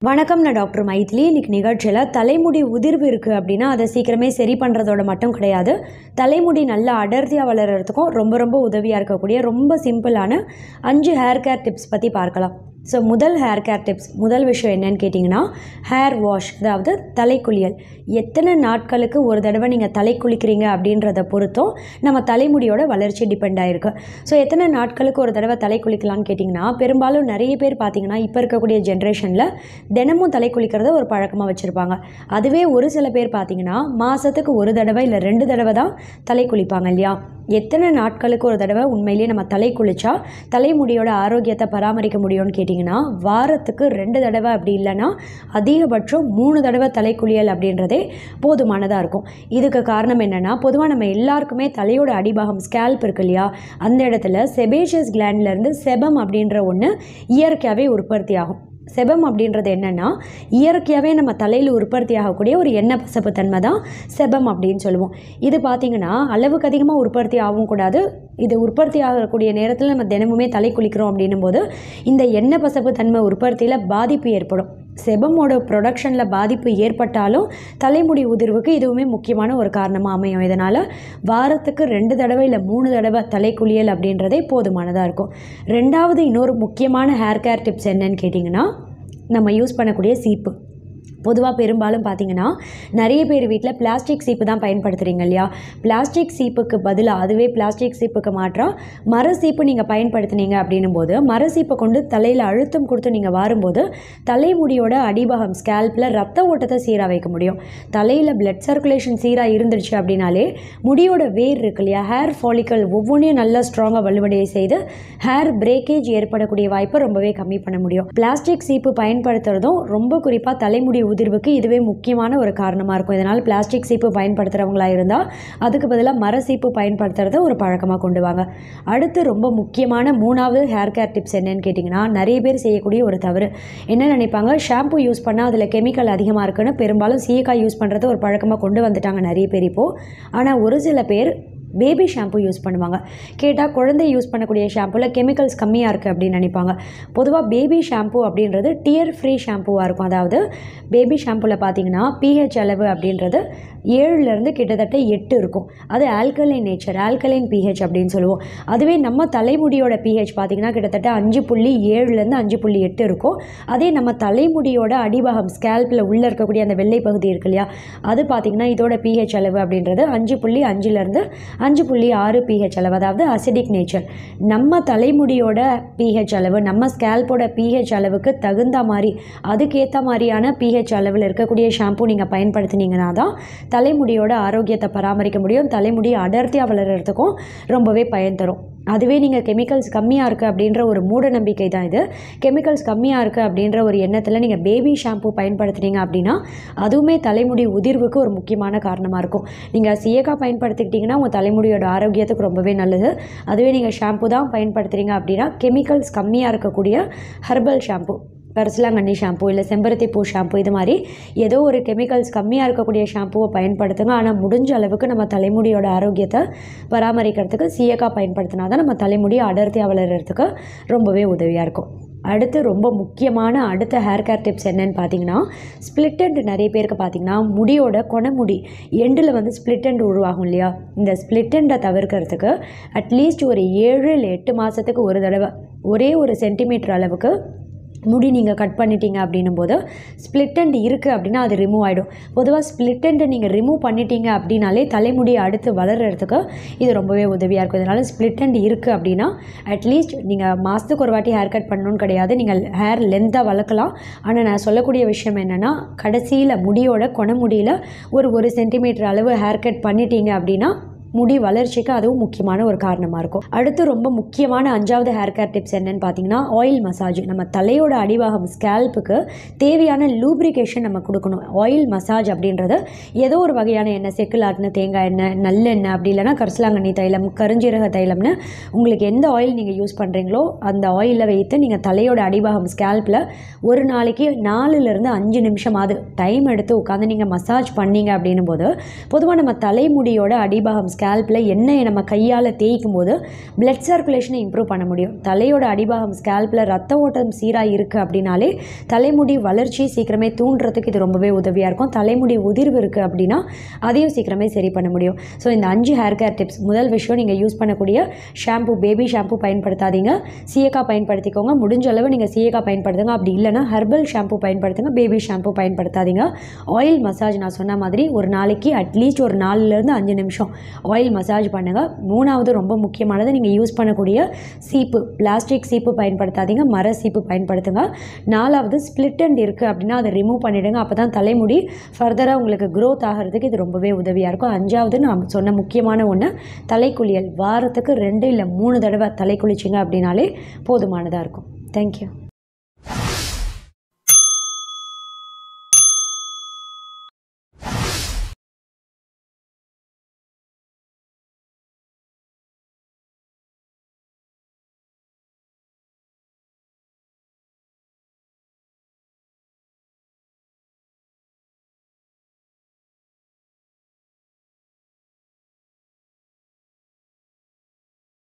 வணக்கம், நான் டாக்டர் மைதிலி. இன்னைக்கு நிகழ்ச்சியில் தலைமுடி உதிர்வு இருக்குது அப்படின்னா அதை சீக்கிரமே சரி பண்ணுறதோட மட்டும் கிடையாது, தலைமுடி நல்லா அடர்த்தியாக வளர்கிறதுக்கும் ரொம்ப ரொம்ப உதவியாக இருக்கக்கூடிய ரொம்ப சிம்பிளான 5 ஹேர் கேர் டிப்ஸ் பற்றி பார்க்கலாம். ஸோ முதல் ஹேர் கேர் டிப்ஸ், முதல் விஷயம் என்னன்னு கேட்டிங்கன்னா ஹேர் வாஷ், அதாவது தலை குளியல். எத்தனை நாட்களுக்கு ஒரு தடவை நீங்கள் தலை குளிக்கிறீங்க அப்படின்றத பொறுத்தும் நம்ம தலைமுடியோட வளர்ச்சி டிபெண்ட் ஆகிருக்கு. ஸோ எத்தனை நாட்களுக்கு ஒரு தடவை தலை குளிக்கலான்னு கேட்டிங்கன்னா, பெரும்பாலும் நிறைய பேர் பார்த்திங்கன்னா இப்போ இருக்கக்கூடிய ஜென்ரேஷனில் தினமும் தலை குளிக்கிறத ஒரு பழக்கமாக வச்சுருப்பாங்க. அதுவே ஒரு சில பேர் பார்த்திங்கன்னா மாதத்துக்கு ஒரு தடவை இல்லை 2 தடவை தான் தலை குளிப்பாங்க இல்லையா? எத்தனை நாட்களுக்கு ஒரு தடவை உண்மையிலேயே நம்ம தலை குளித்தா தலைமுடியோட ஆரோக்கியத்தை பராமரிக்க முடியும்னு கேட்டிங்கன்னா, வாரத்துக்கு 2 தடவை, அப்படி இல்லைன்னா அதிகபட்சம் 3 தடவை தலை குளியல் அப்படின்றதே போதுமானதாக இருக்கும். இதுக்கு காரணம் என்னென்னா, பொதுவாக நம்ம எல்லாருக்குமே தலையோட அடிபாகம் ஸ்கேல்ப் இருக்கு இல்லையா, அந்த இடத்துல செபேஷியஸ் கிளாண்ட்லேருந்து செபம் அப்படின்ற ஒன்று இயற்கையாகவே உற்பத்தி ஆகும். செபம் அப்படின்றது என்னென்னா, இயற்கையாகவே நம்ம தலையில் உற்பத்தி ஆகக்கூடிய ஒரு எண்ணெய் பசப்பு தன்மை தான் செபம் அப்படின்னு சொல்லுவோம். இது பார்த்திங்கன்னா அளவுக்கு அதிகமாக உற்பத்தி ஆகவும் கூடாது. இது உற்பத்தி ஆகக்கூடிய நேரத்தில் நம்ம தினமுமே தலை குளிக்கிறோம் அப்படின்னும் போது இந்த எண்ணெய் பசப்பு தன்மை உற்பத்தியில் பாதிப்பு ஏற்படும். செபமோட ப்ரொடக்ஷனில் பாதிப்பு ஏற்பட்டாலும் தலைமுடி உதிர்வுக்கு இதுவுமே முக்கியமான ஒரு காரணமாக அமையும். இதனால் வாரத்துக்கு 2 தடவை இல்லை 3 தடவை தலை குளியல் அப்படின்றதே போதுமானதாக இருக்கும். ரெண்டாவது இன்னொரு முக்கியமான ஹேர் கேர் டிப்ஸ் என்னன்னு கேட்டிங்கன்னா, நம்ம யூஸ் பண்ணக்கூடிய சீப்பு. பொதுவாக பெரும்பாலும் பார்த்திங்கன்னா நிறைய பேர் வீட்டில் பிளாஸ்டிக் சீப்பு தான் பயன்படுத்துகிறீங்க இல்லையா? பிளாஸ்டிக் சீப்புக்கு பதிலாக, அதுவே பிளாஸ்டிக் சீப்புக்கு மாற்றாக மர சீப்பு நீங்கள் பயன்படுத்தினீங்க அப்படின்னும் போது, மர சீப்பை கொண்டு தலையில் அழுத்தம் கொடுத்து நீங்கள் வாரும்போது தலைமுடியோட அடிபாகம் ஸ்கேல்பில் ரத்த ஓட்டத்தை சீராக வைக்க முடியும். தலையில் பிளட் சர்க்குலேஷன் சீராக இருந்துருச்சு அப்படின்னாலே முடியோட வேர் இருக்கு இல்லையா, ஹேர் ஃபாலிக்கல் ஒவ்வொன்றையும் நல்லா ஸ்ட்ராங்காக வலுவடைய செய்து ஹேர் பிரேக்கேஜ் ஏற்படக்கூடிய வாய்ப்பை ரொம்பவே கம்மி பண்ண முடியும். பிளாஸ்டிக் சீப்பு பயன்படுத்துகிறதும் ரொம்ப குறிப்பாக தலைமுடி உதிர்வுக்கு இதுவே முக்கியமான ஒரு காரணமாக இருக்கும். இதனால் பிளாஸ்டிக் சீப்பு பயன்படுத்துகிறவங்களா இருந்தால் அதுக்கு பதிலாக மர சீப்பு பயன்படுத்துகிறத ஒரு பழக்கமாக கொண்டு வாங்க. அடுத்து ரொம்ப முக்கியமான 3வது ஹேர் கேர் டிப்ஸ் என்னன்னு கேட்டிங்கன்னா, நிறைய பேர் செய்யக்கூடிய ஒரு தவறு என்ன நினைப்பாங்க, ஷாம்பு யூஸ் பண்ணால் அதில் கெமிக்கல் அதிகமாக இருக்குன்னு பெரும்பாலும் சீயக்காய் யூஸ் பண்ணுறத ஒரு பழக்கமாக கொண்டு வந்துட்டாங்க நிறைய பேர் இப்போது. ஆனால் ஒரு சில பேர் பேபி ஷாம்பு யூஸ் பண்ணுவாங்க. கேட்டால் குழந்தை யூஸ் பண்ணக்கூடிய ஷாம்புவில் கெமிக்கல்ஸ் கம்மியாக இருக்குது அப்படின்னு நினைப்பாங்க. பொதுவாக பேபி ஷாம்பு அப்படின்றது டியர் ஃப்ரீ ஷாம்புவாக இருக்கும். அதாவது பேபி ஷாம்புவில் பார்த்திங்கன்னா பிஹெச் அளவு அப்படின்றது 7லேருந்து கிட்டத்தட்ட 8 இருக்கும். அது ஆல்கலைன் நேச்சர், ஆல்கலைன் பிஹெச் அப்படின்னு சொல்லுவோம். அதுவே நம்ம தலைமுடியோட பிஹெச் பார்த்திங்கன்னா கிட்டத்தட்ட 5.7லேருந்து 5.8 இருக்கும். அதே நம்ம தலைமுடியோட அடிபாகம் ஸ்கேல்பில் உள்ளே இருக்கக்கூடிய அந்த வெள்ளை பகுதி இருக்கு இல்லையா, அது பார்த்திங்கன்னா இதோட பிஹெச் அளவு அப்படின்றது 5.5லேருந்து 5.6 பிஹெச் அளவு, அதாவது அசிடிக் நேச்சர். நம்ம தலைமுடியோட பிஹெச் அளவு, நம்ம ஸ்கேல்போட பிஹெச் அளவுக்கு தகுந்த மாதிரி, அதுக்கேற்ற மாதிரியான பிஹெச் அளவில் இருக்கக்கூடிய ஷாம்பு நீங்கள் பயன்படுத்தினீங்கன்னா தான் தலைமுடியோட ஆரோக்கியத்தை பராமரிக்க முடியும். தலைமுடி அடர்த்தியாக வளர்கிறதுக்கும் ரொம்பவே பயன் தரும். அதுவே நீங்கள் கெமிக்கல்ஸ் கம்மியாக இருக்குது அப்படின்ற ஒரு மூட நம்பிக்கை தான் இது. கெமிக்கல்ஸ் கம்மியாக இருக்குது அப்படின்ற ஒரு எண்ணத்தில் நீங்கள் பேபி ஷாம்பு பயன்படுத்துகிறீங்க அப்படின்னா அதுவுமே தலைமுடி உதிர்வுக்கு ஒரு முக்கியமான காரணமாக இருக்கும். நீங்கள் சீயக்காய் பயன்படுத்திக்கிட்டிங்கன்னா உங்கள் தலைமுடியோட ஆரோக்கியத்துக்கு ரொம்பவே நல்லது. அதுவே நீங்கள் ஷாம்பு தான் பயன்படுத்துகிறீங்க அப்படின்னா கெமிக்கல்ஸ் கம்மியாக இருக்கக்கூடிய ஹெர்பல் ஷாம்பு, கரிசலாங்கண்ணி ஷாம்பு இல்லை செம்பருத்தி பூ ஷாம்பு, இது மாதிரி ஏதோ ஒரு கெமிக்கல்ஸ் கம்மியாக இருக்கக்கூடிய ஷாம்புவை பயன்படுத்துங்க. ஆனால் முடிஞ்ச அளவுக்கு நம்ம தலைமுடியோட ஆரோக்கியத்தை பராமரிக்கிறதுக்கு சீயக்காய் பயன்படுத்தினா தான் நம்ம தலைமுடி அடர்த்தியாக வளர்கிறதுக்கு ரொம்பவே உதவியாக இருக்கும். அடுத்து ரொம்ப முக்கியமான அடுத்த ஹேர் கேர் டிப்ஸ் என்னன்னு பார்த்தீங்கன்னா, ஸ்பிளிட் எண்ட். நிறைய பேருக்கு பார்த்தீங்கன்னா முடியோட கொனமுடி எண்டில் வந்து ஸ்பிளிட் எண்ட் உருவாகும் இல்லையா, இந்த ஸ்பிளிட் எண்டை தவிர்க்கிறதுக்கு அட்லீஸ்ட் ஒரு 7 இல்லை 8 மாதத்துக்கு ஒரு தடவை ஒரே 1 சென்டிமீட்டர் அளவுக்கு முடி நீங்கள் கட் பண்ணிட்டீங்க அப்படின்னும் போது ஸ்பிளிட் எண்ட் இருக்குது அப்படின்னா அது ரிமூவ் ஆகிடும். பொதுவாக ஸ்பிளிட் எண்டை நீங்கள் ரிமூவ் பண்ணிட்டீங்க அப்படின்னாலே தலைமுடி அடுத்து வளர்கிறதுக்கு இது ரொம்பவே உதவியாக இருக்கும். இதனால் ஸ்பிளிட் எண்ட் இருக்குது அப்படின்னா அட்லீஸ்ட் நீங்கள் மாதத்துக்கு ஒரு வாட்டி ஹேர் கட் பண்ணணும்னு கிடையாது, நீங்கள் ஹேர் லென்த்தாக வளர்க்கலாம். ஆனால் நான் சொல்லக்கூடிய விஷயம் என்னென்னா, கடைசியில் முடியோட கொனமுடியில் ஒரு 1 சென்டிமீட்டர் அளவு ஹேர் கட் பண்ணிட்டீங்க அப்படின்னா முடி வளர்ச்சிக்கு அதுவும் முக்கியமான ஒரு காரணமாக இருக்கும். அடுத்து ரொம்ப முக்கியமான 5வது ஹேர் கேர் டிப்ஸ் என்னன்னு பார்த்தீங்கன்னா, ஆயில் மசாஜ். நம்ம தலையோட அடிபாகம் ஸ்கேல்புக்கு தேவையான லூப்ரிகேஷன் நம்ம கொடுக்கணும். ஆயில் மசாஜ் அப்படின்றது ஏதோ ஒரு வகையான எண்ணெய், செக்கில் ஆட்டின தேங்காய் எண்ணெய், நல்லெண்ணெய், அப்படி இல்லைனா கரிசலாங்கண்ணி தைலம், கருஞ்சீரக தைலம்னு உங்களுக்கு எந்த ஆயில் நீங்கள் யூஸ் பண்ணுறீங்களோ அந்த ஆயிலில் வைத்து நீங்கள் தலையோட அடிபாகம் ஸ்கேல்பில் ஒரு நாளைக்கு 4லேருந்து 5 நிமிஷமாவது டைம் எடுத்து உட்காந்து நீங்கள் மசாஜ் பண்ணீங்க அப்படின்னும் போது, பொதுவாக நம்ம தலைமுடியோட அடிபாகம் ஸ்கேல்பில் எண்ணெயை நம்ம கையால் தேய்க்கும் போது பிளட் சர்க்குலேஷனை இம்ப்ரூவ் பண்ண முடியும். தலையோட அடிபாகம் ஸ்கேல்பில் ரத்த ஓட்டம் சீராக இருக்குது அப்படின்னாலே தலைமுடி வளர்ச்சி சீக்கிரமே தூண்டுறதுக்கு இது ரொம்பவே உதவியாக இருக்கும். தலைமுடி உதிர்வு இருக்குது அப்படின்னா அதையும் சீக்கிரமே சரி பண்ண முடியும். ஸோ இந்த 5 ஹேர் கேர் டிப்ஸ். முதல் விஷயம், நீங்கள் யூஸ் பண்ணக்கூடிய ஷாம்பு, பேபி ஷாம்பு பயன்படுத்தாதீங்க, சீயக்காய் பயன்படுத்திக்கோங்க. முடிஞ்ச அளவு நீங்கள் சீயக்காய் பயன்படுத்துங்க. அப்படி இல்லைனா ஹெர்பல் ஷாம்பு பயன்படுத்துங்க, பேபி ஷாம்பு பயன்படுத்தாதீங்க. ஆயில் மசாஜ் நான் சொன்ன மாதிரி ஒரு நாளைக்கு அட்லீஸ்ட் ஒரு 4லேருந்து 5 நிமிஷம் ஆயில் மசாஜ் பண்ணுங்கள். 3வது ரொம்ப முக்கியமானது, நீங்கள் யூஸ் பண்ணக்கூடிய சீப்பு, பிளாஸ்டிக் சீப்பு பயன்படுத்தாதீங்க, மர சீப்பு பயன்படுத்துங்க. 4வது ஸ்பிளிட் எண்ட் இருக்குது அப்படின்னா அதை ரிமூவ் பண்ணிவிடுங்க. அப்போ தான் தலைமுடி ஃபர்தராக உங்களுக்கு க்ரோத் ஆகிறதுக்கு இது ரொம்பவே உதவியாக இருக்கும். 5வது நான் சொன்ன முக்கியமான ஒன்று, தலைக்குளியல். வாரத்துக்கு 2 இல்லை 3 தடவை தலை குளிச்சிங்க அப்படின்னாலே போதுமானதாக இருக்கும். தேங்க்யூ.